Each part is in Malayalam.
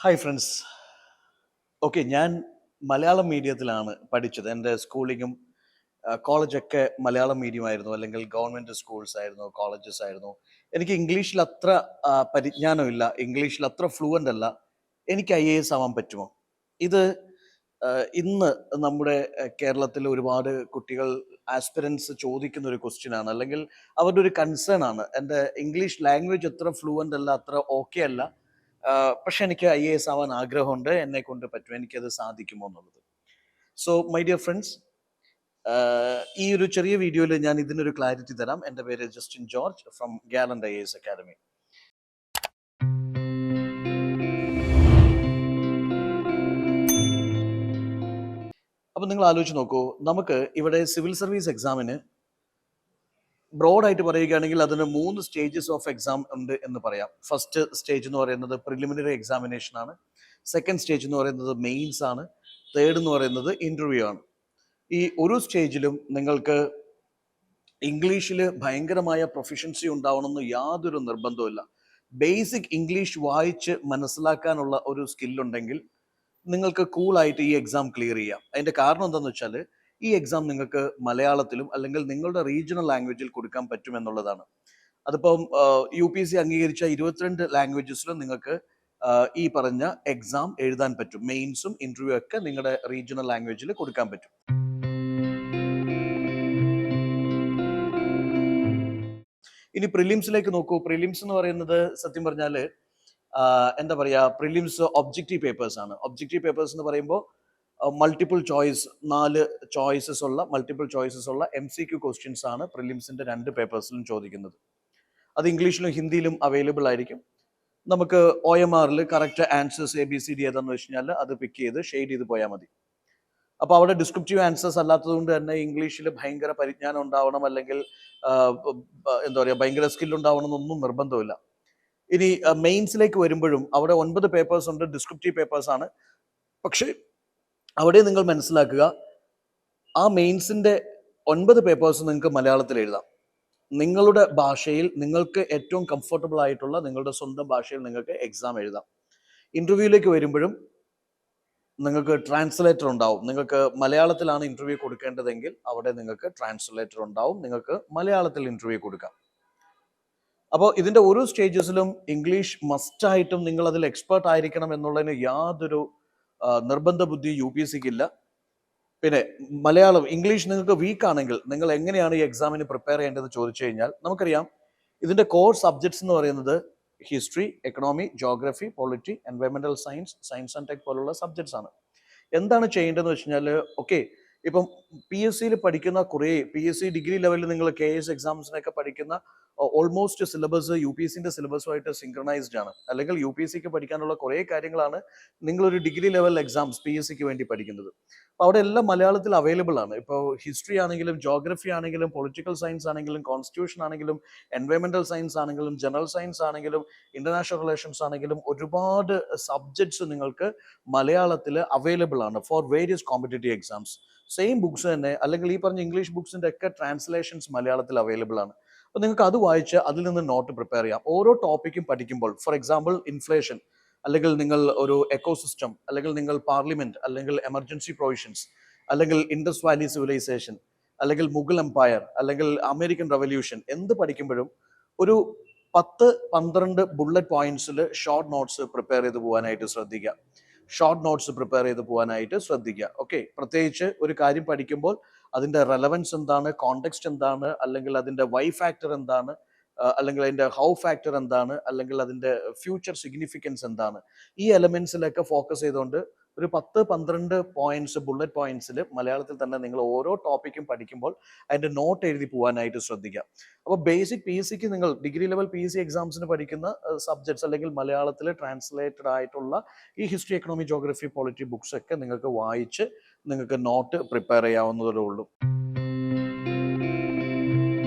Hi friends. ഓക്കെ, ഞാൻ മലയാളം മീഡിയത്തിലാണ് പഠിച്ചത്. എൻ്റെ സ്കൂളിങ്ങും കോളേജൊക്കെ മലയാളം മീഡിയം ആയിരുന്നു, അല്ലെങ്കിൽ ഗവൺമെൻറ് സ്കൂൾസ് ആയിരുന്നു, കോളേജസ് ആയിരുന്നു. എനിക്ക് ഇംഗ്ലീഷിൽ അത്ര പരിജ്ഞാനമില്ല, ഇംഗ്ലീഷിൽ അത്ര ഫ്ലുവൻ്റ് അല്ല. എനിക്ക് IAS ആവാൻ പറ്റുമോ? ഇത് ഇന്ന് നമ്മുടെ കേരളത്തിൽ ഒരുപാട് കുട്ടികൾ ആസ്പിരൻസ് ചോദിക്കുന്ന ഒരു ക്വസ്റ്റ്യൻ ആണ്, അല്ലെങ്കിൽ അവരുടെ ഒരു കൺസേൺ ആണ്. എൻ്റെ ഇംഗ്ലീഷ് ലാംഗ്വേജ് അത്ര ഫ്ലുവൻ്റ് അല്ല, അത്ര ഓക്കെ അല്ല. പക്ഷെ എനിക്ക് IAS ആവാൻ ആഗ്രഹമുണ്ട്, എന്നെ കൊണ്ട് പറ്റും, എനിക്കത് സാധിക്കുമോ എന്നുള്ളത്. സോ മൈ ഡിയർ ഫ്രണ്ട്സ്, ഈ ഒരു ചെറിയ വീഡിയോയിൽ ഞാൻ ഇതിനൊരു ക്ലാരിറ്റി തരാം. എൻ്റെ പേര് Justin George from Gallant IAS academy. അപ്പോൾ നിങ്ങൾ ആലോചിച്ച് നോക്കൂ, നമുക്ക് ഇവിടെ സിവിൽ സർവീസ് എക്സാമിന് ബ്രോഡായിട്ട് പറയുകയാണെങ്കിൽ അതിന് 3 സ്റ്റേജസ് ഓഫ് എക്സാം ഉണ്ട് എന്ന് പറയാം. ഫസ്റ്റ് സ്റ്റേജ് എന്ന് പറയുന്നത് പ്രിലിമിനറി എക്സാമിനേഷൻ ആണ്. സെക്കൻഡ് സ്റ്റേജ് എന്ന് പറയുന്നത് മെയിൻസ് ആണ്. തേർഡ് എന്ന് പറയുന്നത് ഇൻ്റർവ്യൂ ആണ്. ഈ ഒരു സ്റ്റേജിലും നിങ്ങൾക്ക് ഇംഗ്ലീഷിൽ ഭയങ്കരമായ പ്രൊഫിഷ്യൻസി ഉണ്ടാവണമെന്ന് യാതൊരു നിർബന്ധവുമില്ല. ബേസിക് ഇംഗ്ലീഷ് വായിച്ച് മനസ്സിലാക്കാനുള്ള ഒരു സ്കില്ലുണ്ടെങ്കിൽ നിങ്ങൾക്ക് കൂളായിട്ട് ഈ എക്സാം ക്ലിയർ ചെയ്യാം. അതിൻ്റെ കാരണം എന്താണെന്ന് വെച്ചാൽ, ഈ എക്സാം നിങ്ങൾക്ക് മലയാളത്തിലും അല്ലെങ്കിൽ നിങ്ങളുടെ റീജിയണൽ ലാംഗ്വേജിൽ കൊടുക്കാൻ പറ്റുമെന്നുള്ളതാണ്. അതിപ്പം UPSC അംഗീകരിച്ച 22 ലാംഗ്വേജസിലും നിങ്ങൾക്ക് ഈ പറഞ്ഞ എക്സാം എഴുതാൻ പറ്റും. മെയിൻസും ഇൻ്റർവ്യൂ ഒക്കെ നിങ്ങളുടെ റീജിയണൽ ലാംഗ്വേജിൽ കൊടുക്കാൻ പറ്റും. ഇനി പ്രിലിംസിലേക്ക് നോക്കൂ. പ്രിലിംസ് എന്ന് പറയുന്നത് സത്യം പറഞ്ഞാൽ എന്താ പറയുക, പ്രിലിംസ് ഒബ്ജക്റ്റീവ് പേപ്പേഴ്സ് ആണ്. ഒബ്ജക്റ്റീവ് പേപ്പേഴ്സ് എന്ന് പറയുമ്പോൾ മൾട്ടിപ്പിൾ ചോയ്സ്, 4 ചോയ്സസ് ഉള്ള മൾട്ടിപ്പിൾ ചോയ്സസ് ഉള്ള MCQ ക്വസ്റ്റ്യൻസ് ആണ് പ്രിലിംസിന്റെ 2 പേപ്പേഴ്സിലും ചോദിക്കുന്നത്. അത് ഇംഗ്ലീഷിലും ഹിന്ദിയിലും അവൈലബിൾ ആയിരിക്കും. നമുക്ക് OMRൽ കറക്റ്റ് ആൻസേഴ്സ് ABCD ഏതാണെന്ന് വെച്ച് കഴിഞ്ഞാൽ അത് പിക്ക് ചെയ്ത് ഷെയ്ഡ് ചെയ്ത് പോയാൽ മതി. അപ്പോൾ അവിടെ ഡിസ്ക്രിപ്റ്റീവ് ആൻസേഴ്സ് അല്ലാത്തത് കൊണ്ട് തന്നെ ഇംഗ്ലീഷിൽ ഭയങ്കര പരിജ്ഞാനം ഉണ്ടാവണം, അല്ലെങ്കിൽ എന്താ പറയുക, ഭയങ്കര സ്കിൽ ഉണ്ടാവണം എന്നൊന്നും നിർബന്ധമില്ല. ഇനി മെയിൻസിലേക്ക് വരുമ്പോഴും അവിടെ 9 പേപ്പേഴ്സ് ഉണ്ട്, ഡിസ്ക്രിപ്റ്റീവ് പേപ്പേഴ്സ് ആണ്. പക്ഷേ അവിടെ നിങ്ങൾ മനസ്സിലാക്കുക, ആ മെയിൻസിന്റെ 9 പേപ്പേഴ്സ് നിങ്ങൾക്ക് മലയാളത്തിൽ എഴുതാം. നിങ്ങളുടെ ഭാഷയിൽ, നിങ്ങൾക്ക് ഏറ്റവും കംഫർട്ടബിൾ ആയിട്ടുള്ള നിങ്ങളുടെ സ്വന്തം ഭാഷയിൽ നിങ്ങൾക്ക് എക്സാം എഴുതാം. ഇന്റർവ്യൂയിലേക്ക് വരുമ്പോഴും നിങ്ങൾക്ക് ട്രാൻസ്ലേറ്റർ ഉണ്ടാവും. നിങ്ങൾക്ക് മലയാളത്തിലാണ് ഇന്റർവ്യൂ കൊടുക്കേണ്ടതെങ്കിൽ അവിടെ നിങ്ങൾക്ക് ട്രാൻസ്ലേറ്റർ ഉണ്ടാവും, നിങ്ങൾക്ക് മലയാളത്തിൽ ഇന്റർവ്യൂ കൊടുക്കാം. അപ്പോൾ ഇതിന്റെ ഓരോ സ്റ്റേജസിലും ഇംഗ്ലീഷ് മസ്റ്റായിട്ടും നിങ്ങൾ അതിൽ എക്സ്പേർട്ട് ആയിരിക്കണം എന്നുള്ളതിന് യാതൊരു നിർബന്ധ ബുദ്ധി UPSCക്ക് ഇല്ല. പിന്നെ മലയാളം, ഇംഗ്ലീഷ് നിങ്ങൾക്ക് വീക്ക് ആണെങ്കിൽ നിങ്ങൾ എങ്ങനെയാണ് ഈ എക്സാമിന് പ്രിപ്പയർ ചെയ്യേണ്ടത് ചോദിച്ചു കഴിഞ്ഞാൽ, നമുക്കറിയാം ഇതിന്റെ കോർ സബ്ജക്ട്സ് എന്ന് പറയുന്നത് ഹിസ്റ്ററി, എക്കണോമി, ജോഗ്രഫി, പൊളിറ്റി, എൻവയോൺമെന്റൽ സയൻസ്, സയൻസ് ആൻഡ് ടെക് പോലുള്ള സബ്ജക്ട്സ് ആണ്. എന്താണ് ചെയ്യേണ്ടതെന്ന് വെച്ച് കഴിഞ്ഞാൽ, ഓക്കെ, ഇപ്പം PSCയിൽ പഠിക്കുന്ന കുറേ PSC ഡിഗ്രി ലെവലിൽ നിങ്ങൾ KS എക്സാംസിനൊക്കെ പഠിക്കുന്ന ഓൾമോസ്റ്റ് സിലബസ് UPSCന്റെ സിലബസുമായിട്ട് സിങ്ക്രണൈസ്ഡ് ആണ്. അല്ലെങ്കിൽ UPSCക്ക് പഠിക്കാനുള്ള കുറേ കാര്യങ്ങളാണ് നിങ്ങളൊരു ഡിഗ്രി ലെവൽ എക്സാംസ് PSCക്ക് വേണ്ടി പഠിക്കുന്നത്. അപ്പോൾ അവിടെ എല്ലാം മലയാളത്തിൽ അവൈലബിൾ ആണ്. ഇപ്പോൾ ഹിസ്റ്ററി ആണെങ്കിലും ജോഗ്രഫി ആണെങ്കിലും പൊളിറ്റിക്കൽ സയൻസ് ആണെങ്കിലും കോൺസ്റ്റിറ്റ്യൂഷൻ ആണെങ്കിലും എൻവയോൺമെന്റൽ സയൻസ് ആണെങ്കിലും ജനറൽ സയൻസ് ആണെങ്കിലും ഇന്റർനാഷണൽ റിലേഷൻസ് ആണെങ്കിലും ഒരുപാട് സബ്ജക്ട്സ് നിങ്ങൾക്ക് മലയാളത്തിൽ അവൈലബിൾ ആണ് for various competitive exams. Same books തന്നെ, അല്ലെങ്കിൽ ഈ പറഞ്ഞ ഇംഗ്ലീഷ് ബുക്സിന്റെ ഒക്കെ ട്രാൻസ്ലേഷൻസ് മലയാളത്തിൽ അവൈലബിൾ ആണ്. അപ്പോൾ നിങ്ങൾക്ക് അത് വായിച്ച് അതിൽ നിന്ന് നോട്ട് പ്രിപ്പയർ ചെയ്യാം. ഓരോ ടോപ്പിക്കും പഠിക്കുമ്പോൾ, ഫോർ എക്സാമ്പിൾ ഇൻഫ്ലേഷൻ, അല്ലെങ്കിൽ നിങ്ങൾ ഒരു എക്കോസിസ്റ്റം, അല്ലെങ്കിൽ നിങ്ങൾ പാർലമെന്റ്, അല്ലെങ്കിൽ എമർജൻസി പ്രൊവിഷൻസ്, അല്ലെങ്കിൽ ഇൻഡസ് വാലി സിവിലൈസേഷൻ, അല്ലെങ്കിൽ മുഗൾ എംപയർ, അല്ലെങ്കിൽ അമേരിക്കൻ റവല്യൂഷൻ, എന്ത് പഠിക്കുമ്പോഴും ഒരു 10-12 ബുള്ളറ്റ് പോയിന്റ്സിൽ ഷോർട്ട് നോട്ട്സ് പ്രിപ്പയർ ചെയ്ത് പോകാനായിട്ട് ശ്രദ്ധിക്കുക. ഓക്കെ, പ്രത്യേകിച്ച് ഒരു കാര്യം പഠിക്കുമ്പോൾ അതിന്റെ റെലവൻസ് എന്താണ്, കോണ്ടെക്സ്റ്റ് എന്താണ്, അല്ലെങ്കിൽ അതിന്റെ വൈ ഫാക്ടർ എന്താണ്, അല്ലെങ്കിൽ അതിന്റെ ഹൗ ഫാക്ടർ എന്താണ്, അല്ലെങ്കിൽ അതിന്റെ ഫ്യൂച്ചർ സിഗ്നിഫിക്കൻസ് എന്താണ്, ഈ എലമെന്റ്സിലൊക്കെ ഫോക്കസ് ചെയ്തുകൊണ്ട് ഒരു 10-12 പോയിന്റ്സ്, ബുള്ളറ്റ് പോയിന്റ്സിൽ മലയാളത്തിൽ തന്നെ നിങ്ങൾ ഓരോ ടോപ്പിക്കും പഠിക്കുമ്പോൾ അതിന്റെ നോട്ട് എഴുതി പോകാനായിട്ട് ശ്രദ്ധിക്കുക. അപ്പോൾ ബേസിക് PSCക്ക് നിങ്ങൾ ഡിഗ്രി ലെവൽ PSC എക്സാംസിന് പഠിക്കുന്ന സബ്ജക്ട്സ്, അല്ലെങ്കിൽ മലയാളത്തിൽ ട്രാൻസ്ലേറ്റഡ് ആയിട്ടുള്ള ഈ history, economy, geography, polity books ഒക്കെ നിങ്ങൾക്ക് വായിച്ച് നിങ്ങൾക്ക് നോട്ട് പ്രിപ്പയർ ചെയ്യാവുന്നതേ ഉള്ളൂ.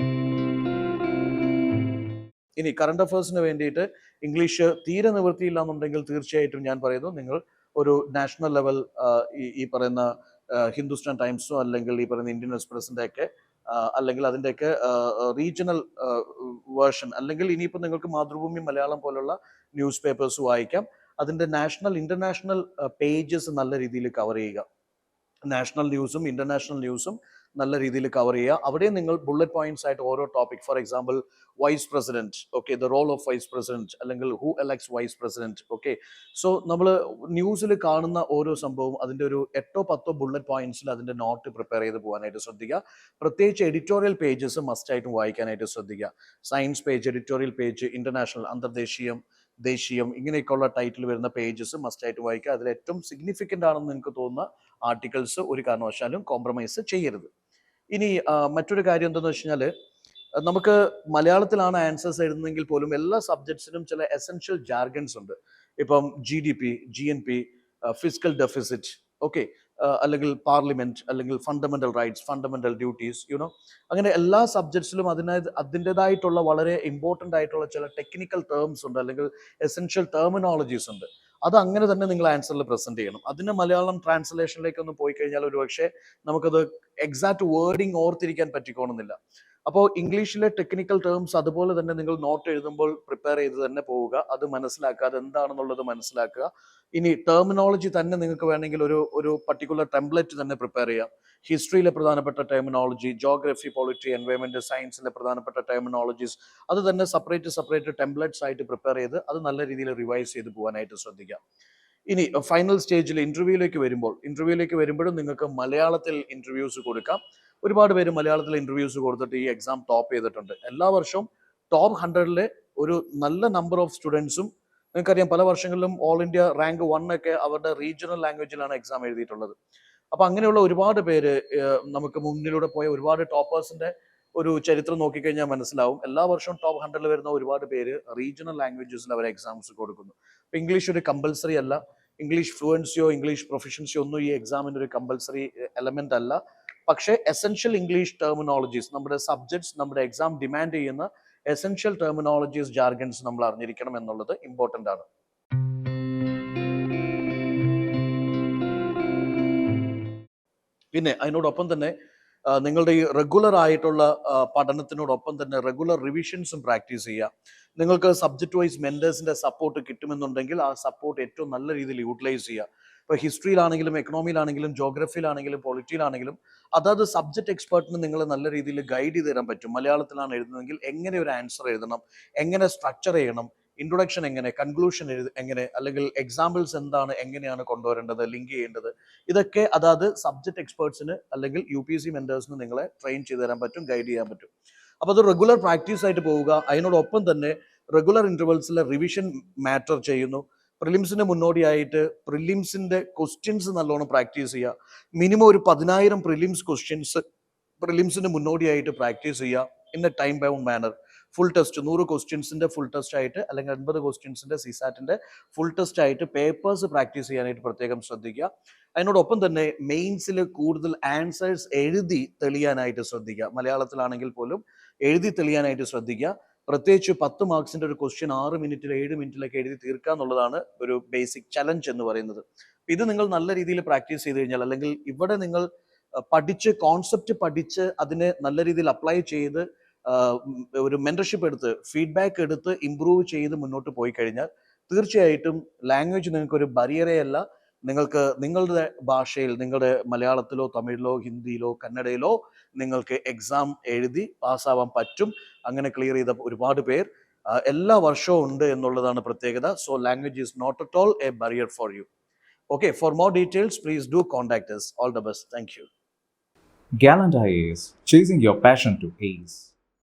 ഇനി കറണ്ട് അഫയേഴ്സിന് വേണ്ടിയിട്ട് ഇംഗ്ലീഷ് തീരെ നിവൃത്തിയില്ല എന്നുണ്ടെങ്കിൽ തീർച്ചയായിട്ടും ഞാൻ പറയുന്നു, നിങ്ങൾ ഒരു നാഷണൽ ലെവൽ ഈ പറയുന്ന ഹിന്ദുസ്ഥാൻ ടൈംസോ, അല്ലെങ്കിൽ ഈ പറയുന്ന ഇന്ത്യൻ എക്സ്പ്രസിന്റെ ഒക്കെ, അല്ലെങ്കിൽ അതിൻ്റെയൊക്കെ റീജിയണൽ വേർഷൻ, അല്ലെങ്കിൽ ഇനിയിപ്പോൾ നിങ്ങൾക്ക് മാതൃഭൂമി മലയാളം പോലുള്ള ന്യൂസ് പേപ്പേഴ്സ് വായിക്കാം. അതിൻ്റെ നാഷണൽ ഇൻ്റർനാഷണൽ പേജസ് നല്ല രീതിയിൽ കവർ ചെയ്യുക. നാഷണൽ ന്യൂസും ഇൻ്റർനാഷണൽ ന്യൂസും നല്ല രീതിയിൽ കവർ ചെയ്യുക. അവിടെ നിങ്ങൾ ബുള്ളറ്റ് പോയിന്റ്സ് ആയിട്ട് ഓരോ topic, for example vice president, okay, the role of vice president, അല്ലെങ്കിൽ who elects vice president, okay. So നമ്മൾ ന്യൂസിൽ കാണുന്ന ഓരോ സംഭവം അതിൻ്റെ ഒരു 8-10 ബുള്ളറ്റ് പോയിന്റ്സിൽ അതിൻ്റെ നോട്ട് പ്രിപ്പയർ ചെയ്ത് പോകാനായിട്ട് ശ്രദ്ധിക്കുക. പ്രത്യേകിച്ച് എഡിറ്റോറിയൽ പേജസ് മസ്റ്റായിട്ടും വായിക്കാനായിട്ട് ശ്രദ്ധിക്കുക. Science page, editorial page, international, അന്തർദേശീയം, ദേശീയം, ഇങ്ങനെയൊക്കെയുള്ള ടൈറ്റിൽ വരുന്ന പേജസ് മസ്റ്റായിട്ട് വായിക്കുക. അതിൽ ഏറ്റവും സിഗ്നിഫിക്കൻ്റ് ആണെന്ന് നിങ്ങൾക്ക് തോന്നുന്ന ആർട്ടിക്കിൾസ് ഒരു കാരണവശാലും കോംപ്രമൈസ് ചെയ്യരുത്. ഇനി മറ്റൊരു കാര്യം എന്താണെന്ന് വെച്ച് കഴിഞ്ഞാൽ, നമുക്ക് മലയാളത്തിലാണ് ആൻസേഴ്സ് എഴുതുന്നതെങ്കിൽ പോലും എല്ലാ സബ്ജക്ട്സിനും ചില എസെൻഷ്യൽ ജാർഗൻസ് ഉണ്ട്. ഇപ്പം GDP, GNP, physical deficit, okay, അല്ലെങ്കിൽ പാർലമെന്റ്, അല്ലെങ്കിൽ fundamental rights, fundamental duties, you know, അങ്ങനെ എല്ലാ സബ്ജക്ട്സിലും അതിൻ്റെതായിട്ടുള്ള വളരെ ഇമ്പോർട്ടൻ്റ് ആയിട്ടുള്ള ചില ടെക്നിക്കൽ ടേംസ് ഉണ്ട്, അല്ലെങ്കിൽ എസെൻഷ്യൽ ടെർമിനോളജീസ് ഉണ്ട്. അത് അങ്ങനെ തന്നെ നിങ്ങൾ ആൻസറിൽ പ്രസന്റ് ചെയ്യണം. അതിന് മലയാളം ട്രാൻസ്ലേഷനിലേക്ക് ഒന്ന് പോയി കഴിഞ്ഞാൽ ഒരു പക്ഷേ നമുക്കത് എക്സാക്ട് വേർഡിങ് ഓർത്തിരിക്കാൻ പറ്റിക്കോണമെന്നില്ല. അപ്പോൾ ഇംഗ്ലീഷിലെ ടെക്നിക്കൽ ടേംസ് അതുപോലെ തന്നെ നിങ്ങൾ നോട്ട് എഴുതുമ്പോൾ പ്രിപ്പയർ ചെയ്ത് തന്നെ പോവുക. അത് മനസ്സിലാക്കുക, അത് എന്താണെന്നുള്ളത് മനസ്സിലാക്കുക. ഇനി ടെർമിനോളജി തന്നെ നിങ്ങൾക്ക് വേണമെങ്കിൽ ഒരു പർട്ടിക്കുലർ ടെംപ്ലേറ്റ് തന്നെ പ്രിപ്പയർ ചെയ്യാം. ഹിസ്റ്ററിയിലെ പ്രധാനപ്പെട്ട ടെർമിനോളജി, ജോഗ്രഫി, പൊളിറ്റി, എൻവയോൺമെന്റ്, സയൻസിലെ പ്രധാനപ്പെട്ട ടെർമിനോളജീസ്, അത് തന്നെ സെപ്പറേറ്റ് ടെംപ്ലേറ്റ്സ് ആയിട്ട് പ്രിപ്പയർ ചെയ്ത് അത് നല്ല രീതിയിൽ റിവൈസ് ചെയ്ത് പോകാനായിട്ട് ശ്രദ്ധിക്കുക. ഇനി ഫൈനൽ സ്റ്റേജിൽ ഇന്റർവ്യൂയിലേക്ക് വരുമ്പോഴും നിങ്ങൾക്ക് മലയാളത്തിൽ ഇന്റർവ്യൂസ് കൊടുക്കാം. ഒരുപാട് പേര് മലയാളത്തിൽ ഇന്റർവ്യൂസ് കൊടുത്തിട്ട് ഈ എക്സാം ടോപ്പ് ചെയ്തിട്ടുണ്ട്. എല്ലാ വർഷവും ടോപ്പ് 100-ലെ ഒരു നല്ല നമ്പർ ഓഫ് സ്റ്റുഡൻസും, നിങ്ങൾക്കറിയാം പല വർഷങ്ങളിലും ഓൾ ഇന്ത്യ റാങ്ക് 1 ഒക്കെ അവരുടെ റീജിയണൽ ലാംഗ്വേജിലാണ് എക്സാം എഴുതിയിട്ടുള്ളത്. അപ്പൊ അങ്ങനെയുള്ള ഒരുപാട് പേര്, നമുക്ക് മുന്നിലൂടെ പോയ ഒരുപാട് ടോപ്പേഴ്സിന്റെ ഒരു ചരിത്രം നോക്കിക്കഴിഞ്ഞാൽ മനസ്സിലാവും. എല്ലാ വർഷവും ടോപ്പ് 100-ൽ വരുന്ന ഒരുപാട് പേര് റീജിയണൽ ലാംഗ്വേജസിൽ അവർ എക്സാംസ് കൊടുക്കുന്നു. അപ്പൊ ഇംഗ്ലീഷ് ഒരു കമ്പൽസറി അല്ല, ഇംഗ്ലീഷ് ഫ്ലുവൻസിയോ ഇംഗ്ലീഷ് പ്രൊഫഷൻസിയോ ഒന്നും ഈ എക്സാമിന് ഒരു കമ്പൽസറി എലമെന്റ് അല്ല. പക്ഷേ എസെൻഷ്യൽ ഇംഗ്ലീഷ് ടെർമിനോളജീസ്, നമ്മുടെ സബ്ജക്ട്സ്, നമ്മുടെ എക്സാം ഡിമാൻഡ് ചെയ്യുന്ന എസെൻഷ്യൽ ടെർമിനോളജീസ്, ജാർഗൻസ് നമ്മൾ അറിഞ്ഞിരിക്കണം എന്നുള്ളത് ഇമ്പോർട്ടൻ്റ് ആണ്. പിന്നെ അതിനോടൊപ്പം തന്നെ നിങ്ങളുടെ ഈ റെഗുലർ ആയിട്ടുള്ള പഠനത്തിനോടൊപ്പം തന്നെ റെഗുലർ റിവിഷൻസും പ്രാക്ടീസ് ചെയ്യുക. നിങ്ങൾക്ക് സബ്ജക്ട് വൈസ് മെന്റേഴ്സിന്റെ സപ്പോർട്ട് കിട്ടുമെന്നുണ്ടെങ്കിൽ ആ സപ്പോർട്ട് ഏറ്റവും നല്ല രീതിയിൽ യൂട്ടിലൈസ് ചെയ്യുക. ഇപ്പോൾ ഹിസ്റ്ററിയിലാണെങ്കിലും എക്കണോമിയിലാണെങ്കിലും ജോഗ്രഫിയിലാണെങ്കിലും പൊളിറ്റിയിലാണെങ്കിലും അതാത് സബ്ജക്ട് എക്സ്പേർട്ടിന് നിങ്ങൾ നല്ല രീതിയിൽ ഗൈഡ് ചെയ്ത് തരാൻ പറ്റും. മലയാളത്തിലാണ് എഴുതുന്നതെങ്കിൽ എങ്ങനെ ഒരു ആൻസർ എഴുതണം, എങ്ങനെ സ്ട്രക്ചർ ചെയ്യണം, ഇൻട്രൊഡക്ഷൻ എങ്ങനെ, കൺക്ലൂഷൻ എങ്ങനെ, അല്ലെങ്കിൽ എക്സാമ്പിൾസ് എന്താണ്, എങ്ങനെയാണ് കൊണ്ടുവരേണ്ടത്, ലിങ്ക് ചെയ്യേണ്ടത്, ഇതൊക്കെ അതാത് സബ്ജക്ട് എക്സ്പേർട്സിന് അല്ലെങ്കിൽ UPSC മെന്റേഴ്സിന് നിങ്ങളെ ട്രെയിൻ ചെയ്ത് തരാൻ പറ്റും, ഗൈഡ് ചെയ്യാൻ പറ്റും. അപ്പോൾ അത് റെഗുലർ പ്രാക്ടീസ് ആയിട്ട് പോവുക. അതിനോടൊപ്പം തന്നെ റെഗുലർ ഇന്റർവെൽസിലെ റിവിഷൻ മാറ്റർ ചെയ്യുന്നു. പ്രിലിംസിന് മുന്നോടിയായിട്ട് പ്രിലിംസിന്റെ ക്വസ്റ്റ്യൻസ് നല്ലോണം പ്രാക്ടീസ് ചെയ്യുക. മിനിമം ഒരു 10,000 പ്രിലിംസ് ക്വസ്റ്റ്യൻസ് പ്രിലിംസിന് മുന്നോടിയായിട്ട് പ്രാക്ടീസ് ചെയ്യുക in a time bound manner. Full test 100 ക്വസ്റ്റ്യൻസിന്റെ ഫുൾ ടെസ്റ്റ് ആയിട്ട്, അല്ലെങ്കിൽ 50 ക്വസ്റ്റ്യൻസിന്റെ CSATന്റെ ഫുൾ ടെസ്റ്റ് ആയിട്ട് പേപ്പേഴ്സ് പ്രാക്ടീസ് ചെയ്യാനായിട്ട് പ്രത്യേകം ശ്രദ്ധിക്കുക. അതിനോടൊപ്പം തന്നെ മെയിൻസിൽ കൂടുതൽ ആൻസേഴ്സ് എഴുതി തെളിയാനായിട്ട് ശ്രദ്ധിക്കുക. മലയാളത്തിലാണെങ്കിൽ പോലും എഴുതി തെളിയാനായിട്ട് ശ്രദ്ധിക്കുക. പ്രത്യേകിച്ച് 10 മാർക്സിന്റെ ഒരു ക്വസ്റ്റ്യൻ 6 മിനിറ്റിൽ 7 മിനിറ്റിലൊക്കെ എഴുതി തീർക്കുക എന്നുള്ളതാണ് ഒരു ബേസിക് ചലഞ്ച് എന്ന് പറയുന്നത്. ഇത് നിങ്ങൾ നല്ല രീതിയിൽ പ്രാക്ടീസ് ചെയ്ത് കഴിഞ്ഞാൽ, അല്ലെങ്കിൽ ഇവിടെ നിങ്ങൾ കോൺസെപ്റ്റ് പഠിച്ച് അതിനെ നല്ല രീതിയിൽ അപ്ലൈ ചെയ്ത് ഒരു മെന്റർഷിപ്പ് എടുത്ത് ഫീഡ്ബാക്ക് എടുത്ത് ഇംപ്രൂവ് ചെയ്ത് മുന്നോട്ട് പോയി കഴിഞ്ഞാൽ തീർച്ചയായിട്ടും ലാംഗ്വേജ് നിങ്ങൾക്ക് ഒരു ബരിയറേ അല്ല. നിങ്ങൾക്ക് നിങ്ങളുടെ ഭാഷയിൽ, നിങ്ങളുടെ മലയാളത്തിലോ തമിഴിലോ ഹിന്ദിയിലോ കന്നഡയിലോ നിങ്ങൾക്ക് എക്സാം എഴുതി പാസ്സാവാൻ പറ്റും. അങ്ങനെ ക്ലിയർ ചെയ്ത ഒരുപാട് പേർ എല്ലാ വർഷവും ഉണ്ട് എന്നുള്ളതാണ് പ്രത്യേകത. So language is not at all a barrier for you. Okay, for more details, please do contact us. All the best. Thank you. Gallant IAS, chasing your passion to ace.